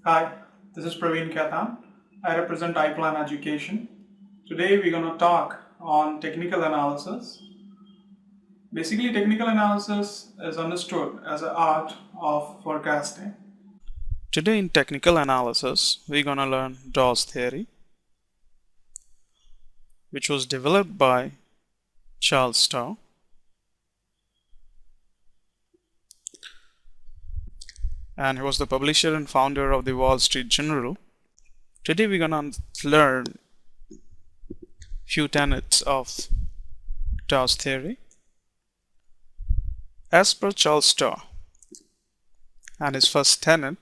Hi, this is Praveen Khaitan. I represent iPlan Education. Today we're going to talk on technical analysis. Basically, technical analysis is understood as an art of forecasting. Today in technical analysis, we're going to learn Dawes theory, which was developed by Charles Dow. And he was the publisher and founder of the Wall Street Journal. Today we're going to learn few tenets of Dawes theory. As per Charles Dow and his first tenet,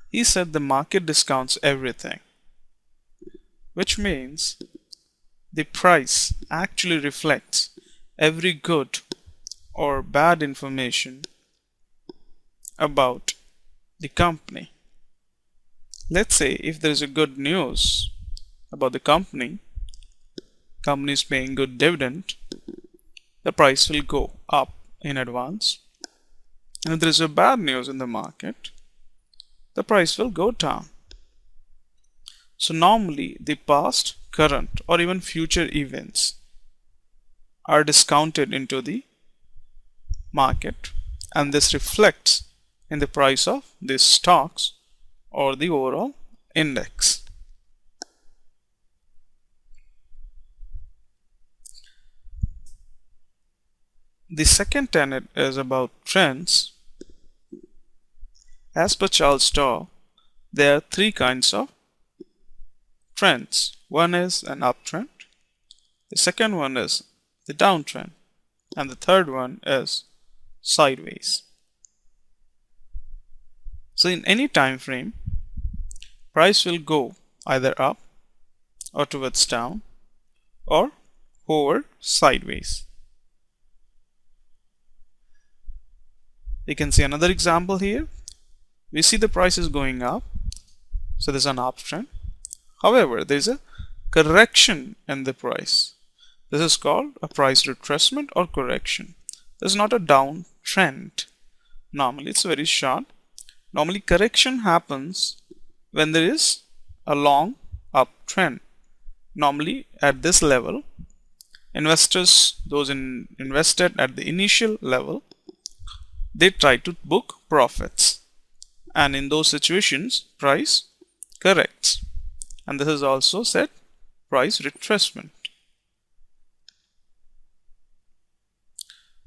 he said the market discounts everything, which means the price actually reflects every good or bad information about the company. Let's say if there is a good news about the company is paying good dividend, the price will go up in advance. And if there is a bad news in the market, the price will go down. So normally the past, current or even future events are discounted into the market, and this reflects in the price of these stocks or the overall index. The second tenet is about trends. As per Charles Dow, there are three kinds of trends. One is an uptrend, the second one is the downtrend, and the third one is sideways. So in any time frame, price will go either up or towards down or hover sideways. You can see another example here. We see the price is going up, so there's an uptrend. However, there's a correction in the price. This is called a price retracement or correction. This is not a downtrend. Normally it's very short. Normally correction happens when there is a long uptrend. Normally at this level, investors, those invested at the initial level, they try to book profits, and in those situations price corrects, and this is also said price retracement.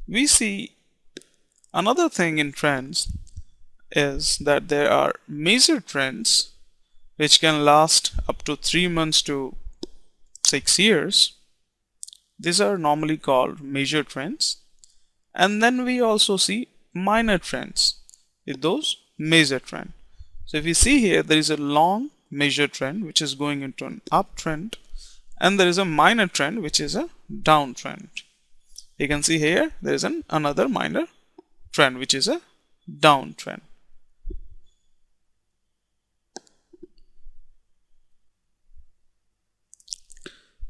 We see another thing in trends is that there are major trends which can last up to 3 months to 6 years. These are normally called major trends, and then we also see minor trends with those major trend. So if you see here, there is a long major trend which is going into an uptrend, and there is a minor trend which is a downtrend. You can see here there is another minor trend which is a downtrend.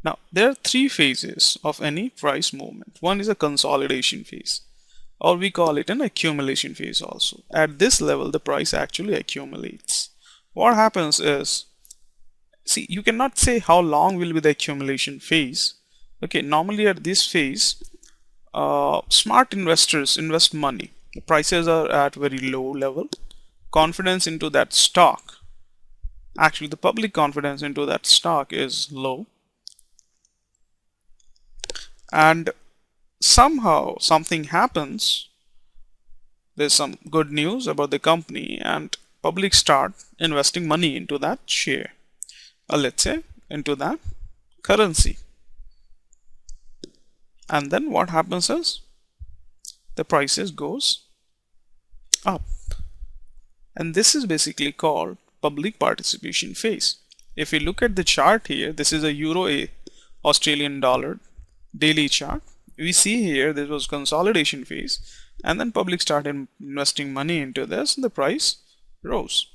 Now there are three phases of any price movement. One is a consolidation phase, or we call it an accumulation phase also. At this level the price actually accumulates. What happens is, see, you cannot say how long will be the accumulation phase. Okay, normally at this phase, smart investors invest money. The prices are at very low level. Confidence into that stock, actually the public confidence into that stock is low, and somehow something happens, there's some good news about the company, and public start investing money into that share, or let's say into that currency. And then what happens is the prices goes up, and this is basically called public participation phase. If we look at the chart here, this is a Euro A Australian dollar daily chart. We see here there was consolidation phase, and then public started investing money into this, and the price rose.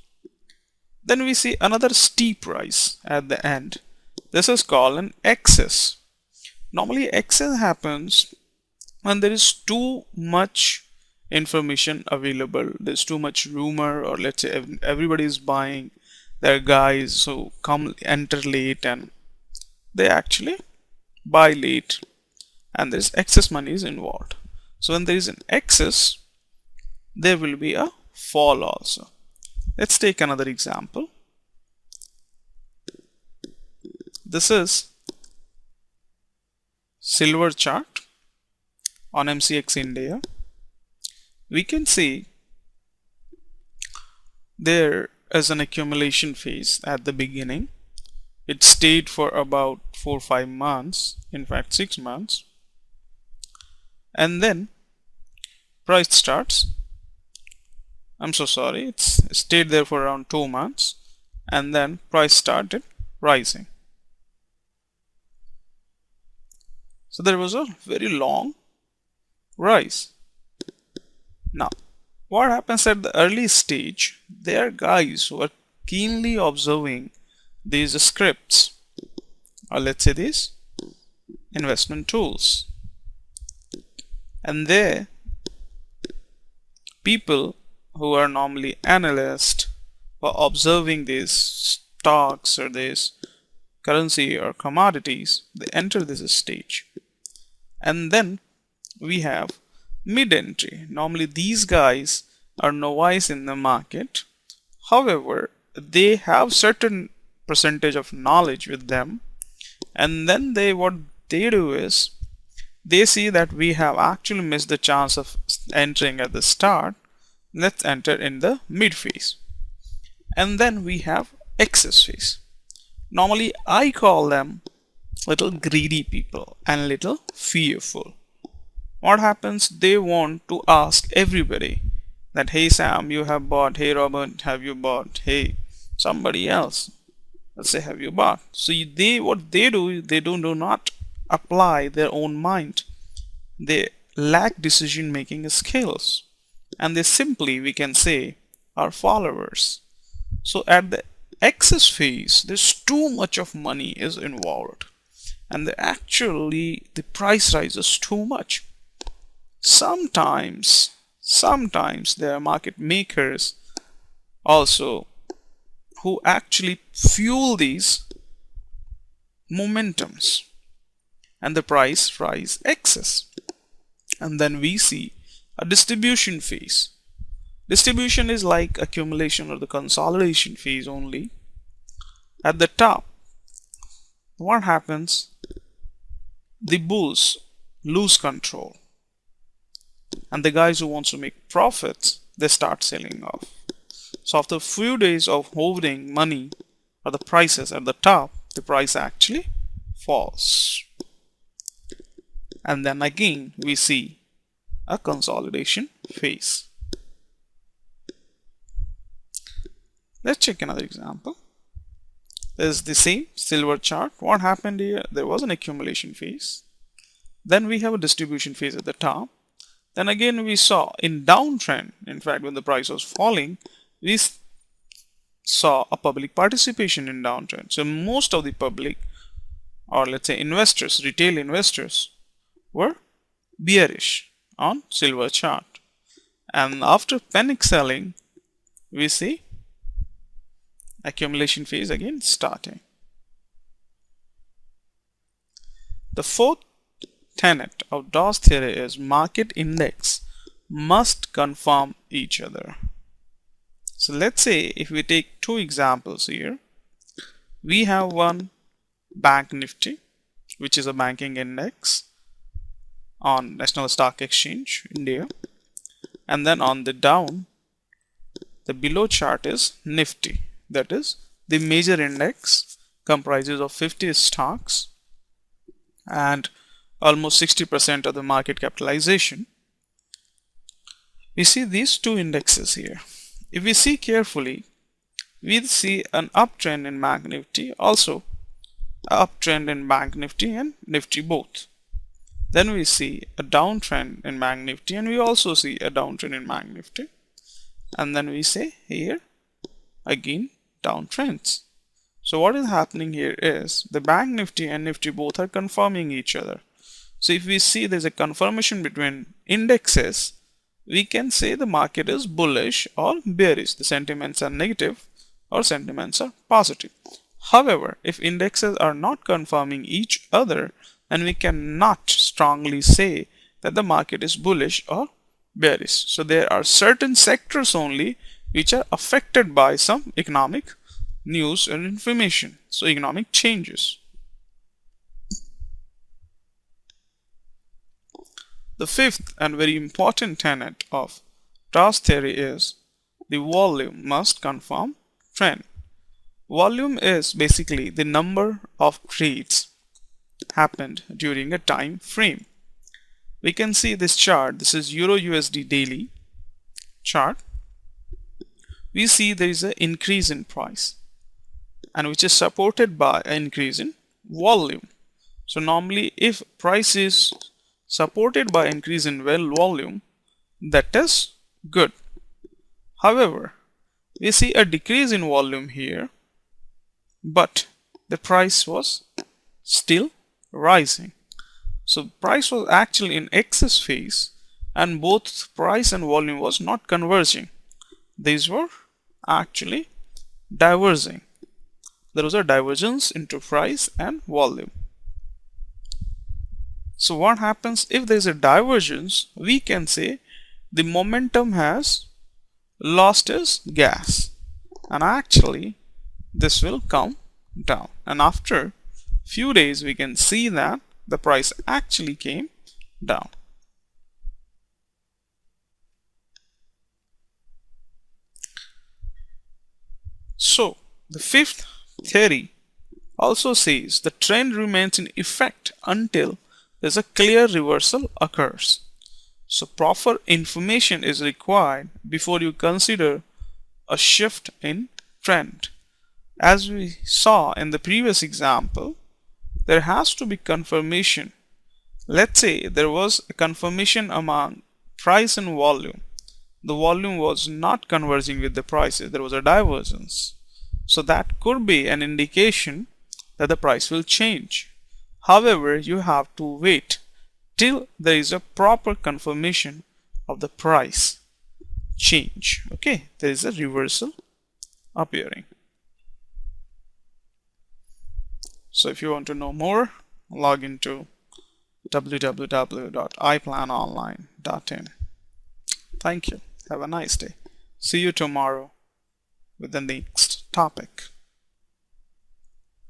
Then we see another steep rise at the end. This is called an excess. Normally excess happens when there is too much information available. There's too much rumor, or let's say everybody is buying. There are guys who come enter late and they actually buy late, and there's excess money is involved. So when there is an excess, there will be a fall also. Let's take another example. This is silver chart on MCX India. We can see there is an accumulation phase at the beginning. It stayed for about 4 or 5 months, in fact 6 months, and then price starts. I'm so sorry, it's stayed there for around 2 months, and then price started rising. So there was a very long rise. Now, what happens at the early stage? There are guys who are keenly observing these scripts, or let's say these investment tools, and there people who are normally analysts were observing these stocks or this currency or commodities. They enter this stage, and then we have mid-entry. Normally these guys are novice in the market, however they have certain percentage of knowledge with them, and then what they do is they see that we have actually missed the chance of entering at the start. Let's enter in the mid phase, and then we have excess phase. Normally I call them little greedy people and little fearful. What happens? They want to ask everybody that, hey Sam, you have bought, hey Robert, have you bought, hey somebody else, let's say, have you bought? So what they do, they do not apply their own mind. They lack decision making skills, and they simply, we can say, are followers. So at the excess phase, there's too much of money is involved, and the price rises too much. Sometimes there are market makers also who actually fuel these momentums, and the price rise excess. And then we see a distribution phase. Distribution is like accumulation or the consolidation phase only. At the top, what happens? The bulls lose control, and the guys who wants to make profits, they start selling off. So after a few days of holding money or the prices at the top, the price actually falls, and then again we see a consolidation phase. Let's check another example. This is the same silver chart. What happened here? There was an accumulation phase, then we have a distribution phase at the top. Then again we saw in downtrend, in fact when the price was falling, we saw a public participation in downtrend. So most of the public, or let's say investors, retail investors, were bearish on silver chart. And after panic selling, we see accumulation phase again starting. The fourth tenet of Dows theory is market index must confirm each other. So let's say if we take two examples here, we have one Bank Nifty, which is a banking index on National Stock Exchange India, and then on the down, the below chart is Nifty, that is the major index comprises of 50 stocks and almost 60% of the market capitalization. We see these two indexes here. If we see carefully, we see an uptrend in Bank Nifty, also an uptrend in Bank Nifty and Nifty both. Then we see a downtrend in Bank Nifty, and we also see a downtrend in Bank Nifty. And then we say here again downtrends. So what is happening here is the Bank Nifty and Nifty both are confirming each other. So if we see there's a confirmation between indexes, we can say the market is bullish or bearish. The sentiments are negative or sentiments are positive. However, if indexes are not confirming each other, then we cannot strongly say that the market is bullish or bearish. So there are certain sectors only which are affected by some economic news and information. So economic changes. The fifth and very important tenet of Dows theory is the volume must confirm trend. Volume is basically the number of trades happened during a time frame. We can see this chart. This is Euro USD daily chart. We see there is an increase in price, and which is supported by an increase in volume. So normally if price is supported by increase in volume, that is good. However, we see a decrease in volume here, but the price was still rising. So price was actually in excess phase, and both price and volume was not converging. These were actually diverging. There was a divergence into price and volume. So what happens if there is a divergence? We can say the momentum has lost its gas, and actually this will come down, and after few days we can see that the price actually came down. So the fifth theory also says the trend remains in effect until there's a clear reversal occurs. So proper information is required before you consider a shift in trend. As we saw in the previous example, there has to be confirmation. Let's say there was a confirmation among price and volume. The volume was not converging with the prices. There was a divergence. So that could be an indication that the price will change. However, you have to wait till there is a proper confirmation of the price change. Okay, there is a reversal appearing. So if you want to know more, log into www.iplanonline.in. Thank you. Have a nice day. See you tomorrow with the next topic.